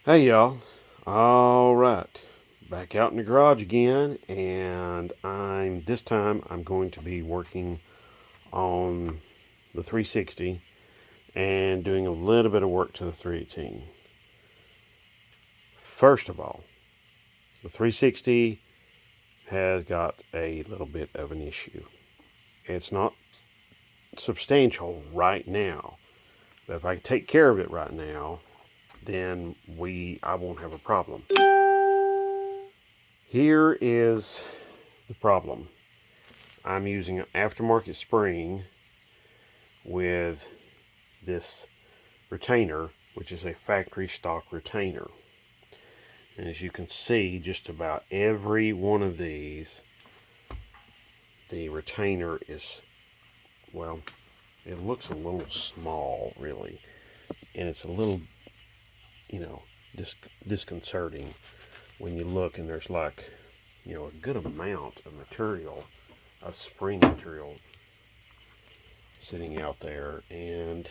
Hey y'all. All right. Back out in the garage again, and this time I'm going to be working on the 360 and doing a little bit of work to the 318. First of all, the 360 has got a little bit of an issue. It's not substantial right now, but if I take care of it right now, then I won't have a problem. Here is the problem. I'm using an aftermarket spring with this retainer, which is a factory stock retainer. And as you can see, just about every one of these, the retainer is, well, it looks a little small, really. And it's a little, you know, disconcerting when you look and there's like, a good amount of material, of spring material sitting out there, and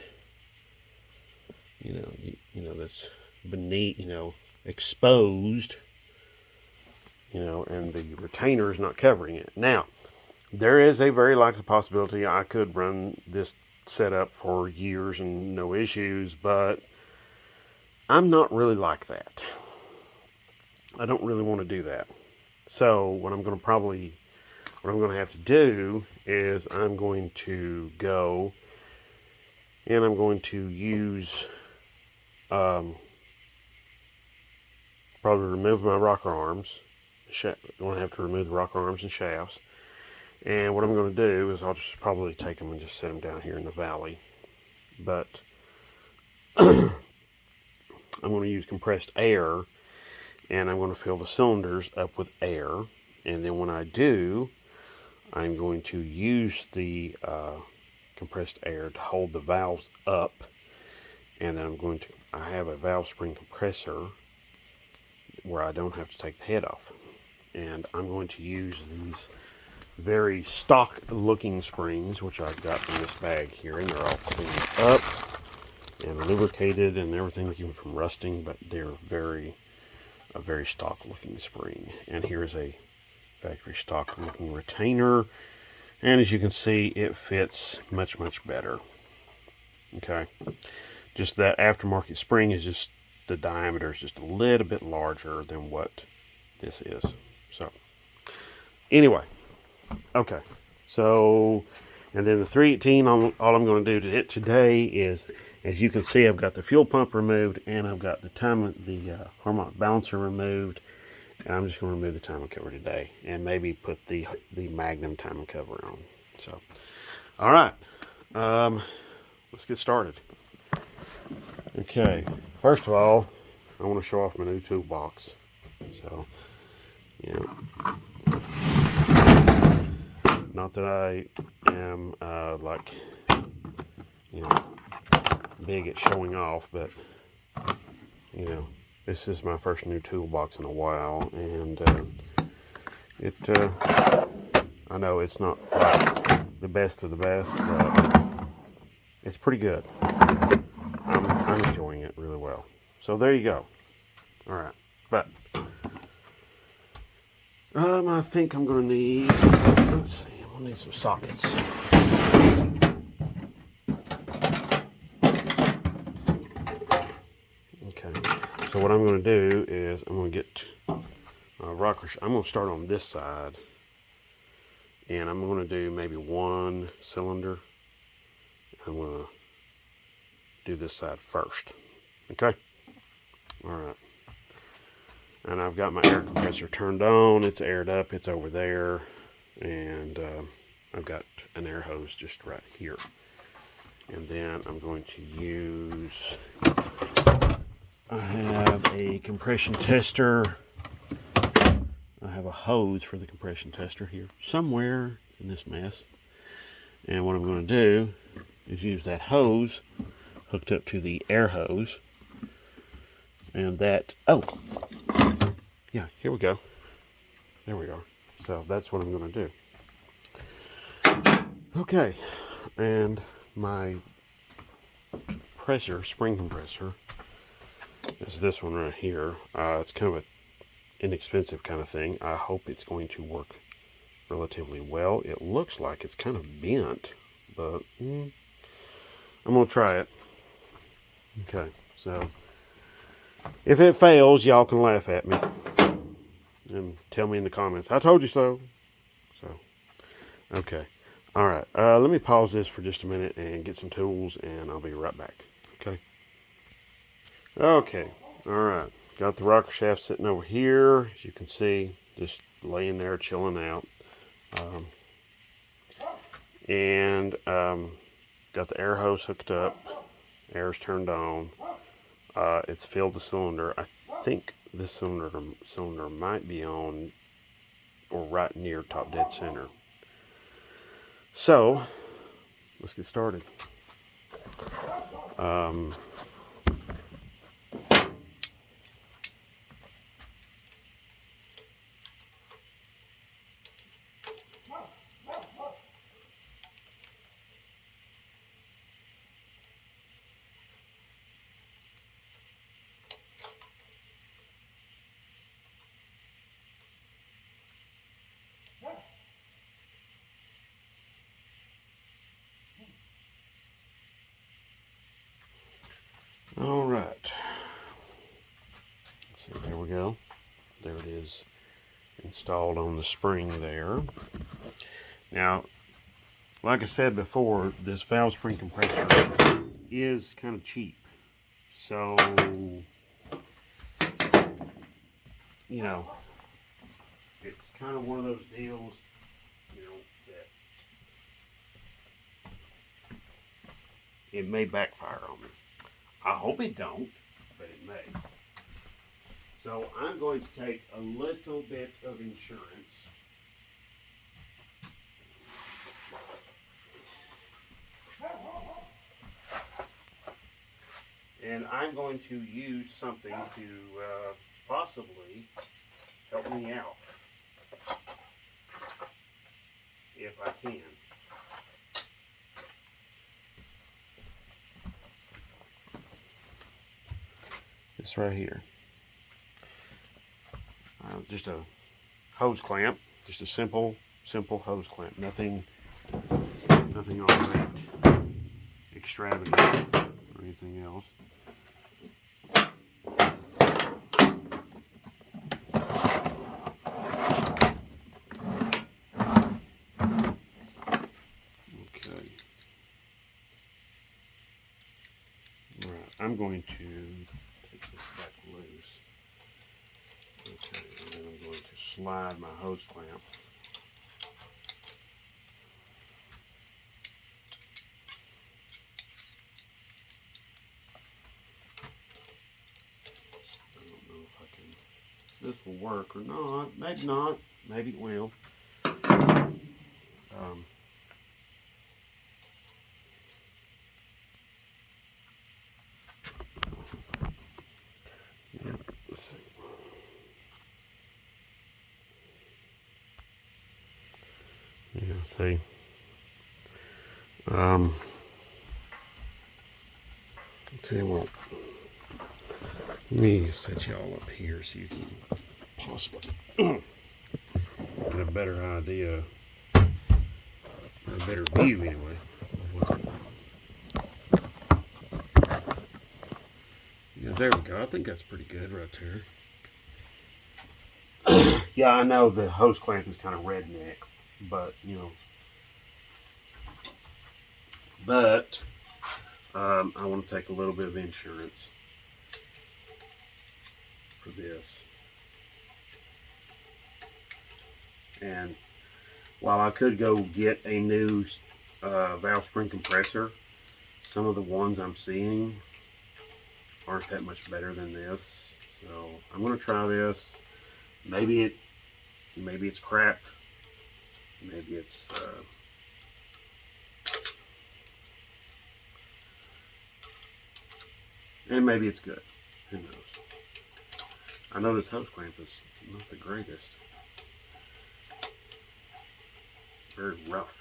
that's beneath, exposed, and the retainer is not covering it. Now, there is a very likely possibility I could run this setup for years and no issues, but I'm not really like that. I don't really want to do that. So what I'm going to have to do is I'm going to go and I'm going to use probably remove my rocker arms. I'm going to have to remove the rocker arms and shafts. And what I'm going to do is I'll just probably take them and just set them down here in the valley. But I'm going to use compressed air, and I'm going to fill the cylinders up with air. And then when I do, I'm going to use the compressed air to hold the valves up. And then I have a valve spring compressor where I don't have to take the head off. And I'm going to use these very stock looking springs, which I've got in this bag here, and they're all cleaned up and lubricated and everything to keep them from rusting, but they're a very stock looking spring. And here's a factory stock looking retainer, and as you can see, it fits much better. Okay, just that aftermarket spring is just, the diameter is just a little bit larger than what this is. So anyway, okay, so, and then the 318, all I'm going to do today is, as you can see, I've got the fuel pump removed, and I've got the harmonic balancer removed, and I'm just going to remove the timing cover today, and maybe put the Magnum timing cover on. So, all right, let's get started. Okay, first of all, I want to show off my new toolbox. So, not that I am big at showing off, but this is my first new toolbox in a while, and I know it's not like the best of the best, but it's pretty good. I'm enjoying it really well. So there you go. All right, but I think I'm going to need, let's see, I'm going to need some sockets. Okay, so what I'm going to do is I'm going to get rocker. I'm going to start on this side, and I'm going to do maybe one cylinder. I'm going to do this side first. Okay, all right. And I've got my air compressor turned on. It's aired up. It's over there. And I've got an air hose just right here. And then I'm going to use, I have a compression tester. I have a hose for the compression tester here somewhere in this mess. And what I'm going to do is use that hose hooked up to the air hose. And that, yeah, here we go. There we are. So that's what I'm going to do. Okay, and my spring compressor is this one right here. It's kind of an inexpensive kind of thing. I hope it's going to work relatively well. It looks like it's kind of bent, but I'm going to try it. Okay, so if it fails, y'all can laugh at me and tell me in the comments, I told you so. So, okay. All right, let me pause this for just a minute and get some tools, and I'll be right back. Okay. Okay. All right. Got the rocker shaft sitting over here. As you can see, just laying there, chilling out. And got the air hose hooked up. Air's turned on. It's filled the cylinder. I think this cylinder might be on or right near top dead center. So let's get started. All right. So there we go. There it is, installed on the spring there. Now, like I said before, this valve spring compressor is kind of cheap. So, you know, it's kind of one of those deals, that it may backfire on me. I hope it don't, but it may. So I'm going to take a little bit of insurance. And I'm going to use something to possibly help me out, if I can. This right here. Just a hose clamp. Just a simple hose clamp. Nothing all that extravagant or anything else. Okay. Alright, I'm going to take this back loose. Okay, and then I'm going to slide my hose clamp. I don't know if I can, this will work or not. Maybe not. Maybe it will. Yeah, let's see. Yeah, see. I'll tell you what. Let me set y'all up here so you can possibly get a better idea, or a better view anyway, of what's going on. Yeah, there we go. I think that's pretty good right there. Yeah, I know the hose clamp is kind of redneck, but I want to take a little bit of insurance for this. And while I could go get a new valve spring compressor, some of the ones I'm seeing aren't that much better than this. So I'm going to try this. Maybe it's crap. Maybe it's and maybe it's good. Who knows? I know this hose clamp is not the greatest. Very rough.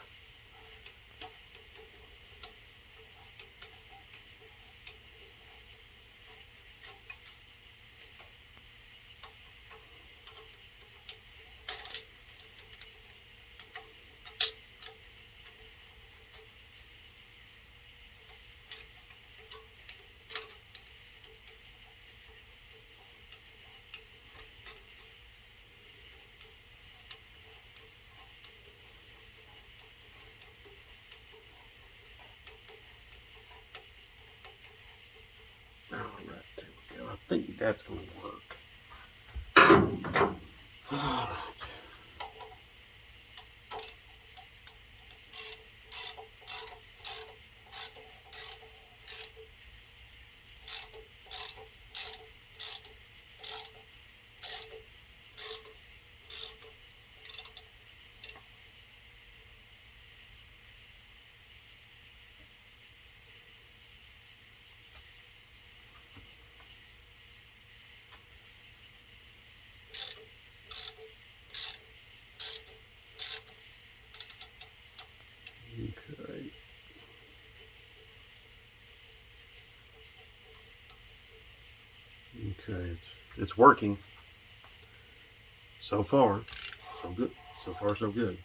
think that's going to work. All right. Okay. Okay, it's working. So far, so good. So far, so good.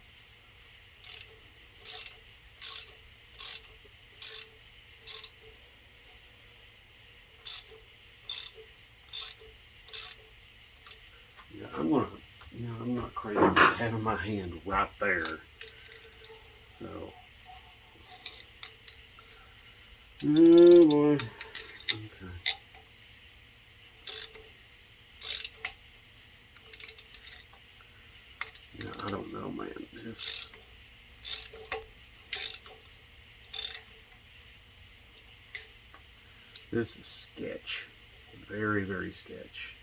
Yeah, I'm not crazy about having my hand right there. So, oh boy. Okay. Yeah, I don't know, man. This is sketch. Very, very sketch.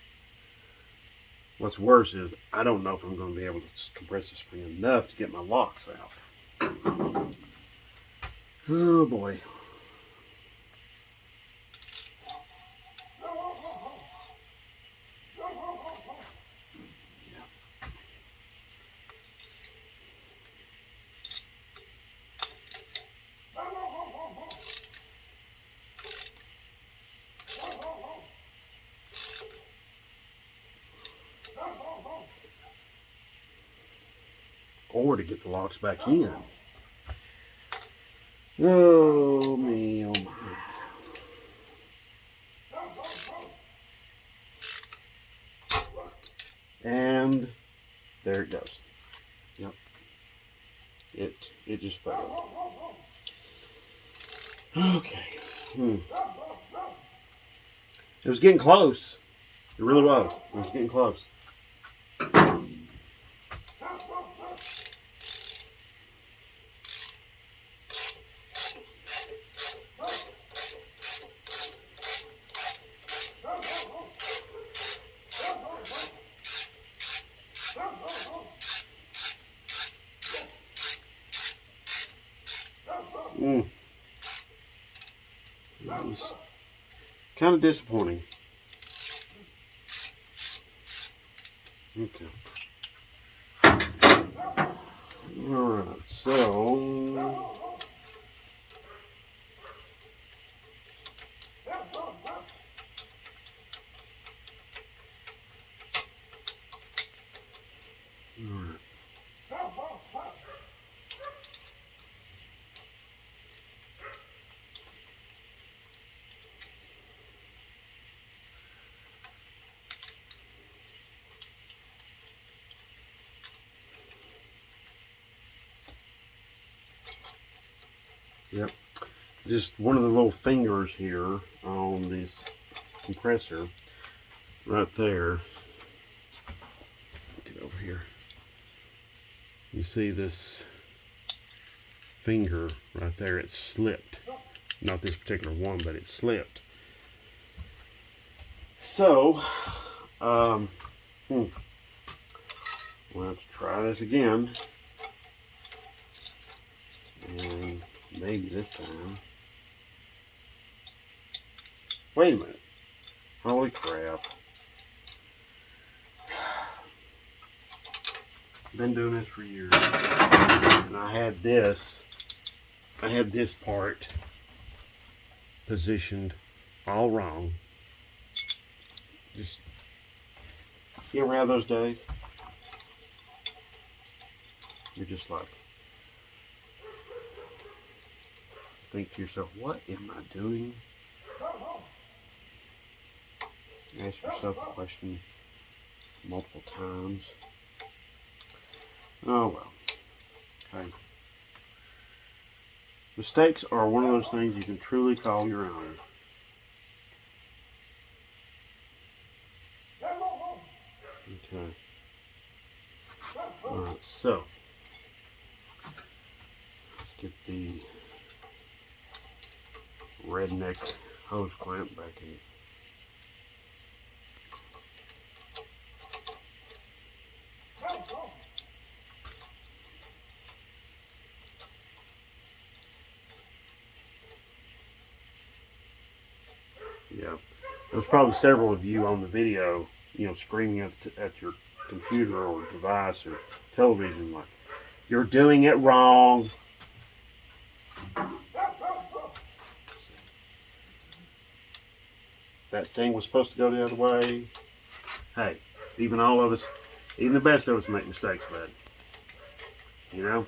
What's worse is I don't know if I'm going to be able to compress the spring enough to get my locks out. Oh boy. Or to get the locks back in. Oh me, oh my. And there it goes. Yep. It just failed. Okay. It was getting close. It really was. It was getting close. That was kind of disappointing. Okay. Alright, so alright. Yep. Just one of the little fingers here on this compressor right there. Get over here. You see this finger right there? It slipped. Not this particular one, but it slipped. So, we'll have to try this again. And maybe this time. Wait a minute. Holy crap. Been doing this for years. And I had this part positioned all wrong. Just, you ever have those days? You're just like, think to yourself, what am I doing? Ask yourself the question multiple times. Oh well. Okay. Mistakes are one of those things you can truly call your own. Okay. Alright, so let's get the redneck hose clamp back in. Yeah, there's probably several of you on the video, you know, screaming at your computer or device or television like, "You're doing it wrong." That thing was supposed to go the other way. Hey, even all of us, even the best of us make mistakes, bud. You know?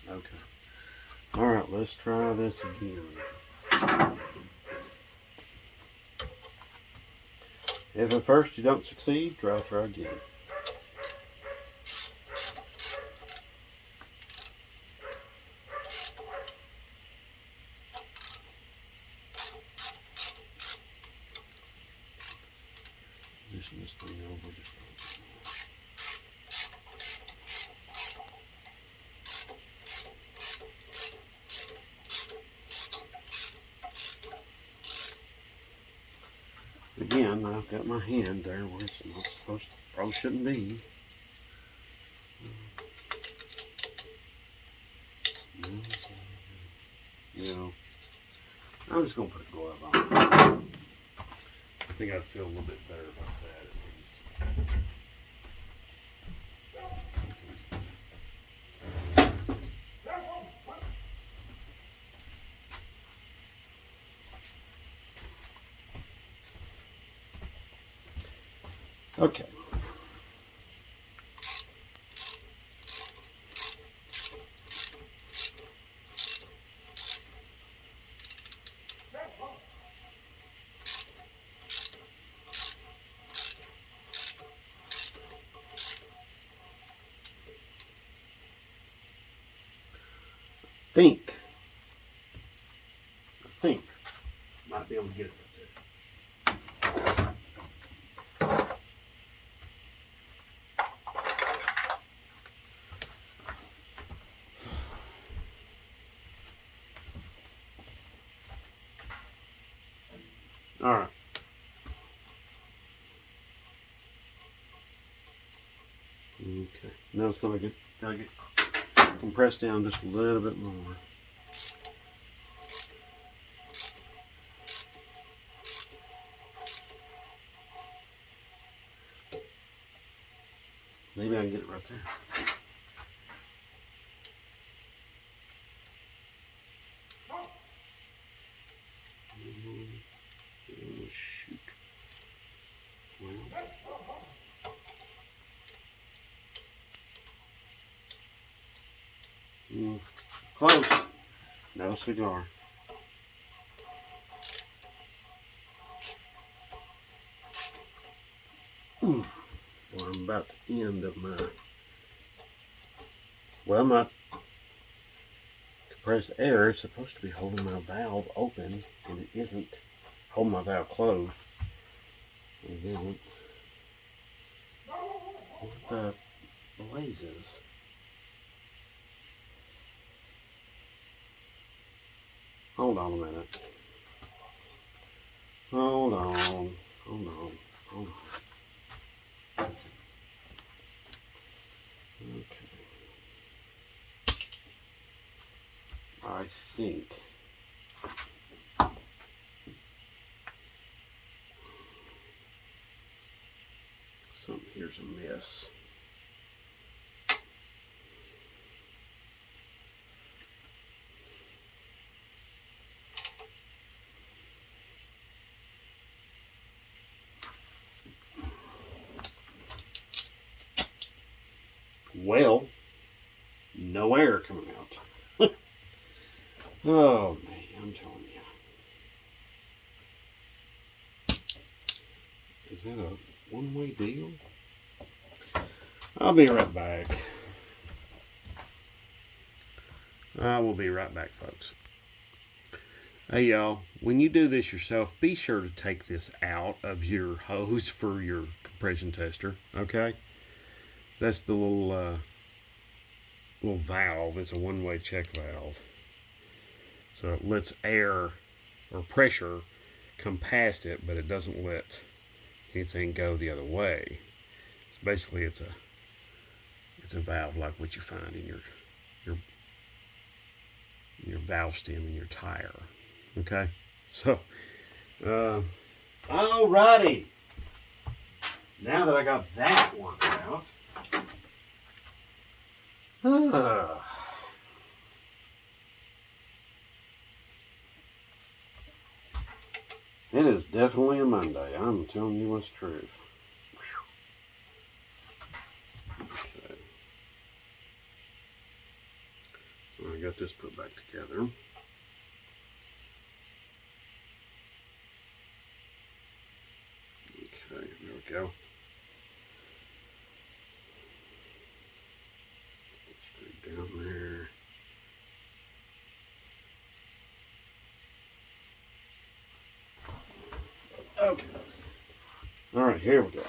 Okay. Alright, let's try this again. If at first you don't succeed, try again. Position this thing over just again, I've got my hand there where it's not supposed to, probably shouldn't be. You know, I'm just going to put a glove on. I think I'd feel a little bit better about that at least. Okay. I think might be able to get it right there. All right. Okay. Now it's gotta get compressed down just a little bit more. Maybe I can get it right there. Oh, shoot. Well. Close. No cigar. Well, I'm about the end of my, well, my compressed air is supposed to be holding my valve open, and it isn't holding my valve closed. And then, what the blazes? Hold on a minute. Hold on. Hold on. Hold on. Okay. I think here's a mess. Well, no air coming out. Oh man, I'm telling Is that a one-way deal? I'll be right back. I will be right back, folks. Hey, y'all. When you do this yourself, be sure to take this out of your hose for your compression tester. Okay? That's the little valve. It's a one-way check valve. So it lets air or pressure come past it, but it doesn't let anything go the other way. So basically, it's a valve like what you find in your valve stem in your tire. Okay, so alrighty. Now that I got that worked out, it is definitely a Monday. I'm telling you what's the truth. Okay. I got this put back together. Okay, there we go. Screw down there. Okay. All right, here we go.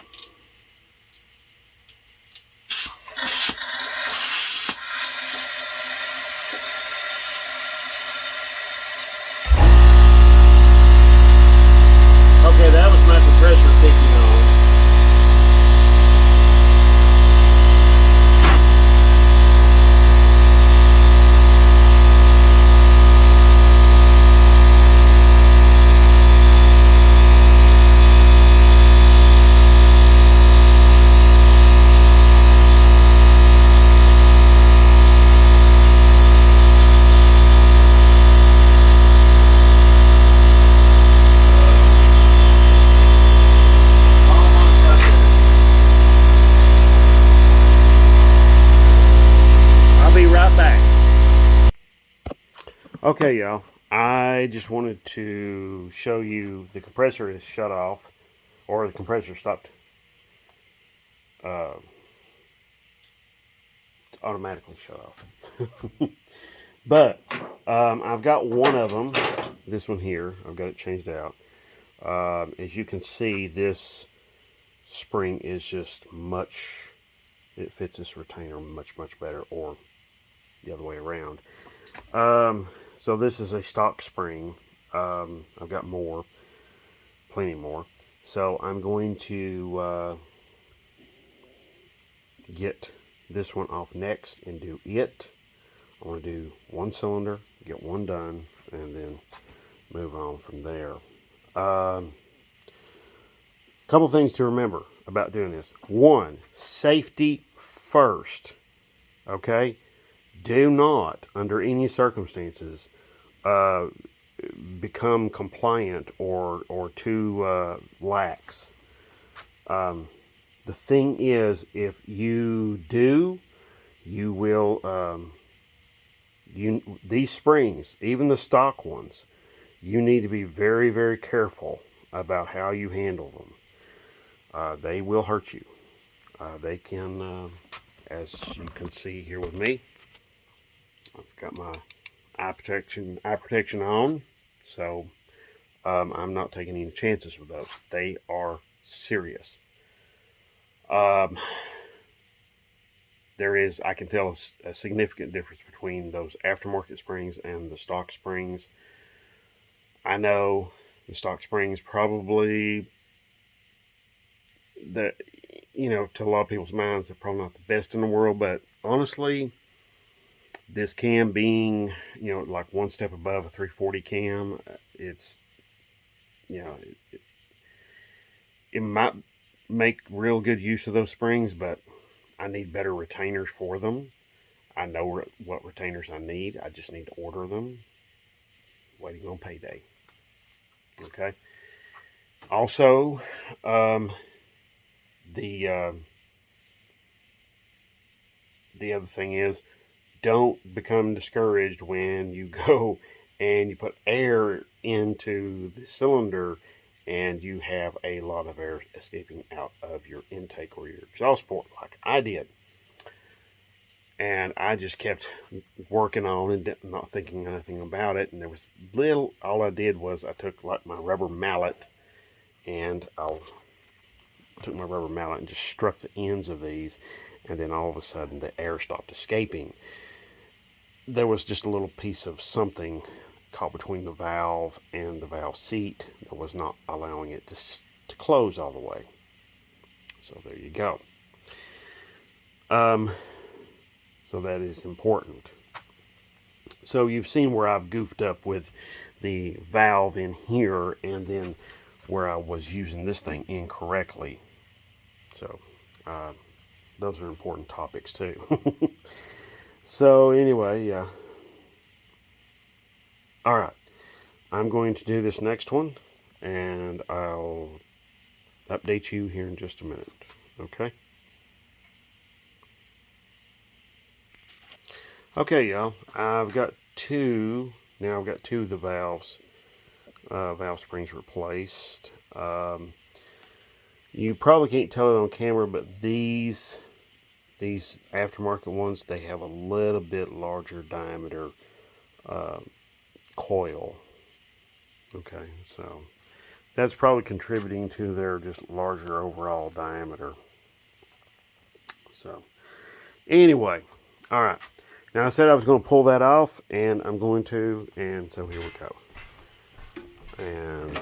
Okay, that was my compressor kicking on. Okay, y'all, I just wanted to show you the compressor is shut off, or the compressor stopped automatically shut off. But I've got one of them, this one here, I've got it changed out. As you can see, this spring is just it fits this retainer much better, or the other way around. So this is a stock spring. I've got plenty more. So I'm going to get this one off next and do it. I want to do one cylinder, get one done, and then move on from there. Couple things to remember about doing this. One, safety first. Okay? Do not, under any circumstances, become compliant or too lax. The thing is, if you do, you will, these springs, even the stock ones, you need to be very careful about how you handle them. They will hurt you. They can, as you can see here with me, I've got my eye protection on, so I'm not taking any chances with those. They are serious. There is, I can tell, a significant difference between those aftermarket springs and the stock springs. I know the stock springs probably, that, to a lot of people's minds, they're probably not the best in the world, but honestly, this cam being, like one step above a 340 cam, it's, it might make real good use of those springs, but I need better retainers for them. I know what retainers I need. I just need to order them. Waiting on payday. Okay. Also, the other thing is, don't become discouraged when you go and you put air into the cylinder and you have a lot of air escaping out of your intake or your exhaust port, like I did. And I just kept working on and not thinking anything about it. And there was all I did was I took like my rubber mallet and took my rubber mallet and just struck the ends of these. And then all of a sudden the air stopped escaping. There was just a little piece of something caught between the valve and the valve seat that was not allowing it to close all the way. So there you go. So that is important. So you've seen where I've goofed up with the valve in here, and then where I was using this thing incorrectly. So those are important topics too. So anyway, yeah. All right. I'm going to do this next one, and I'll update you here in just a minute. Okay? Okay, y'all. I've got two of the valve springs replaced. You probably can't tell it on camera, but these aftermarket ones, they have a little bit larger diameter coil. Okay, so that's probably contributing to their just larger overall diameter. So anyway, all right. Now I said I was going to pull that off, and I'm going to, and so here we go. And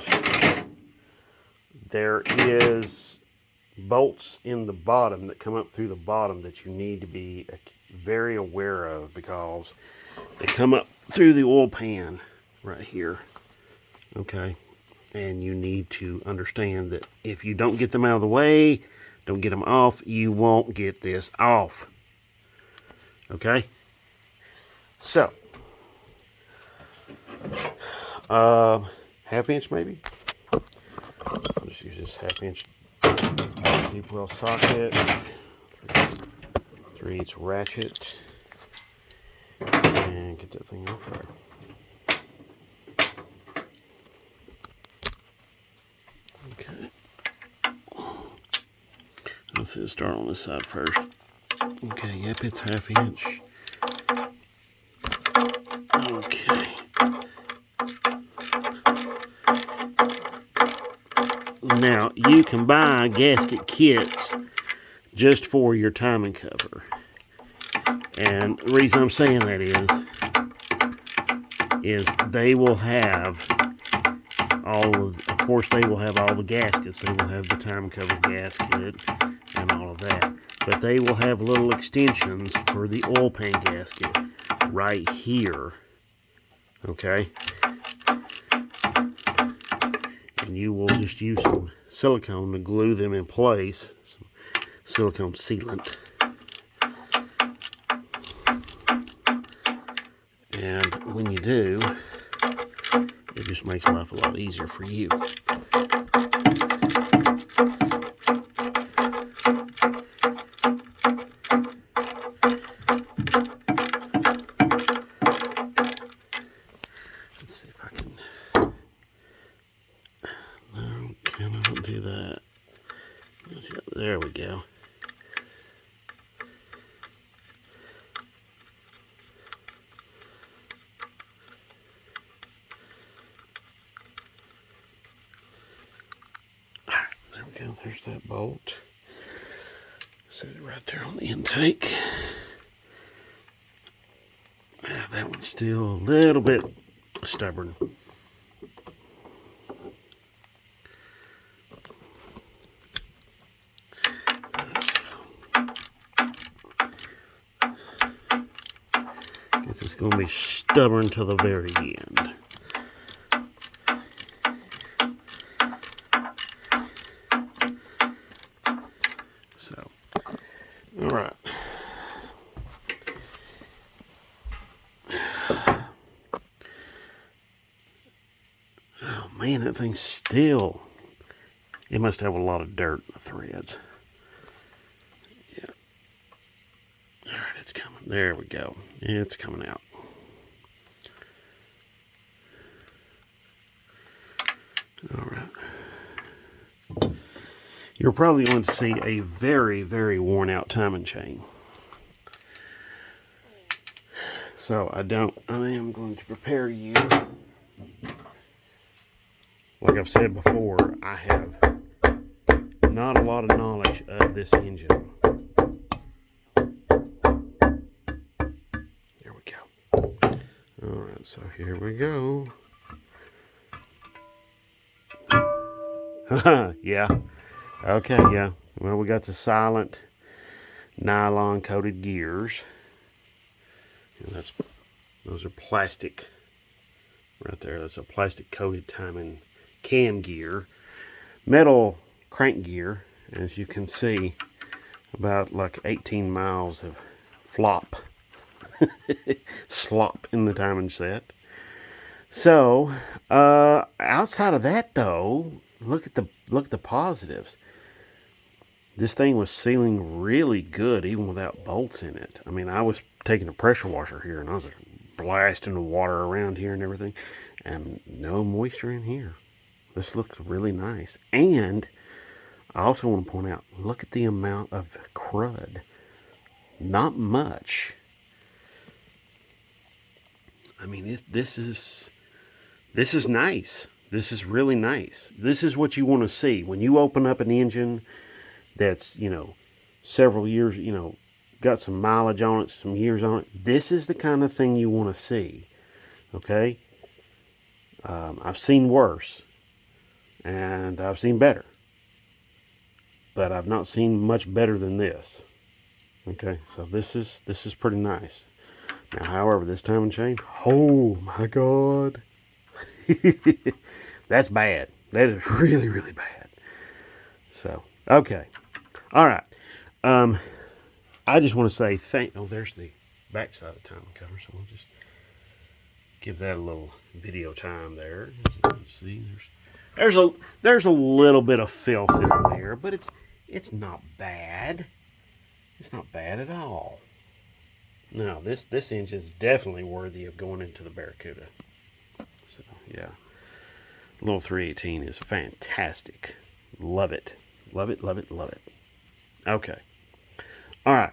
there is bolts in the bottom that come up through the bottom that you need to be very aware of, because they come up through the oil pan right here. Okay, and you need to understand that if you don't get them out of the way, don't get them off, you won't get this off. Okay, so half-inch maybe. I'll just use this half-inch deep well socket, 3/8 ratchet, and get that thing off there. Okay. Let's start on this side first. Okay, yep, it's half-inch. Okay. Now, you can buy gasket kits just for your timing cover. And the reason I'm saying that is they will have of course they will have all the gaskets. They will have the timing cover gasket and all of that. But they will have little extensions for the oil pan gasket right here. Okay? And you will just use some silicone to glue them in place, some silicone sealant. And when you do, it just makes life a lot easier for you. Let's see if I can. No, cannot do that. There we go. There we go. There's that bolt. Set it right there on the intake. That one's still a little bit stubborn. This is going to be stubborn to the very end. So, all right. Oh man, that thing's still. It must have a lot of dirt in the threads. Yeah. All right, it's coming. There we go. It's coming out. All right. you're probably going to see a very, very worn out timing chain. So I am going to prepare you. Like I've said before, I have not a lot of knowledge of this engine. There we go. Alright, so here we go. Yeah. Okay, yeah. Well, we got the silent nylon coated gears. And those are plastic right there. That's a plastic coated timing cam gear. Metal crank gear, as you can see, about like 18 miles of flop. Slop in the timing set. So, outside of that though, look at the positives. This thing was sealing really good even without bolts in it. I mean, I was taking a pressure washer here and I was blasting the water around here and everything, and no moisture in here. This looks really nice. And I also want to point out, look at the amount of crud. Not much. I mean, this is nice. This is really nice. This is what you want to see when you open up an engine that's, several years, got some mileage on it, some years on it. This is the kind of thing you want to see. Okay? I've seen worse, and I've seen better, but I've not seen much better than this. Okay, so this is pretty nice. Now, however, this timing chain, oh my God, that's bad. That is really, really bad. So, okay, all right. I just want to say there's the backside of the timing cover, so we'll just give that a little video time there. As you can see, there's a little bit of filth in there, but it's not bad. It's not bad at all. No, this engine is definitely worthy of going into the Barracuda. So yeah, little 318 is fantastic. Love it. Love it, love it, love it. Okay. All right.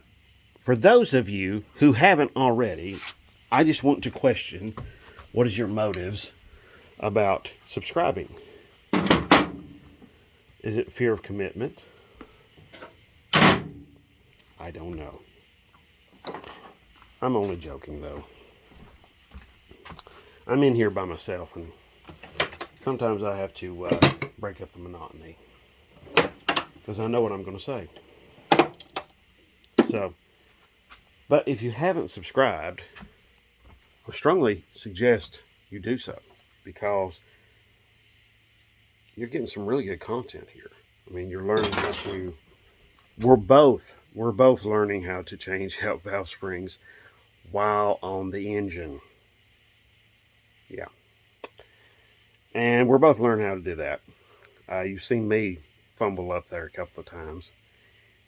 For those of you who haven't already, I just want to question, what is your motives about subscribing? Is it fear of commitment? I don't know. I'm only joking, though. I'm in here by myself, and sometimes I have to break up the monotony because I know what I'm going to say. So, but if you haven't subscribed, I strongly suggest you do so, because you're getting some really good content here. I mean, you're learning how to. We're both learning how to change out valve springs while on the engine. Yeah, and we're both learning how to do that. You've seen me fumble up there a couple of times,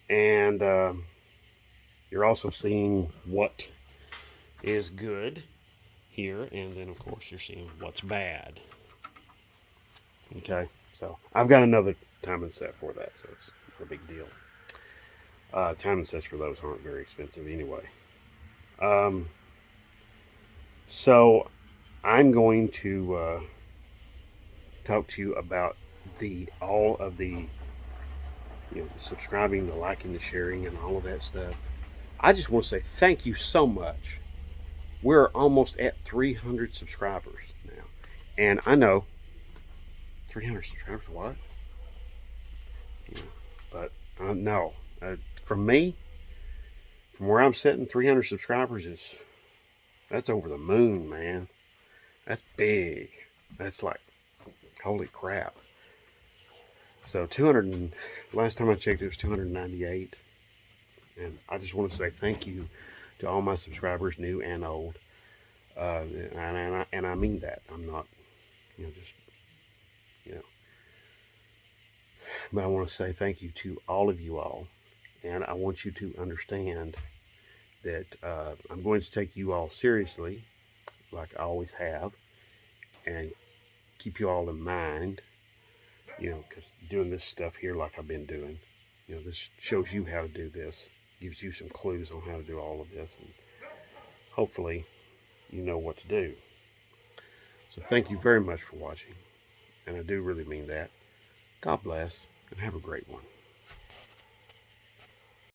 and you're also seeing what is good here, and then of course you're seeing what's bad. Okay, so I've got another timing set for that, so it's a big deal. Timing sets for those aren't very expensive anyway. So I'm going to talk to you about all of the subscribing, the liking, the sharing, and all of that stuff. I just want to say thank you so much. We're almost at 300 subscribers now, and I know 300 subscribers. What? Yeah, but no, from me, from where I'm sitting, 300 subscribers that's over the moon, man. That's big. That's like, holy crap. So 200, last time I checked, it was 298. And I just want to say thank you to all my subscribers, new and old. And I mean that. I'm not, just, but I want to say thank you to all of you all. And I want you to understand that I'm going to take you all seriously, like I always have, and keep you all in mind because doing this stuff here like I've been doing, this shows you how to do this, gives you some clues on how to do all of this, and hopefully you know what to do. So thank you very much for watching, and I do really mean that. God bless, and have a great one.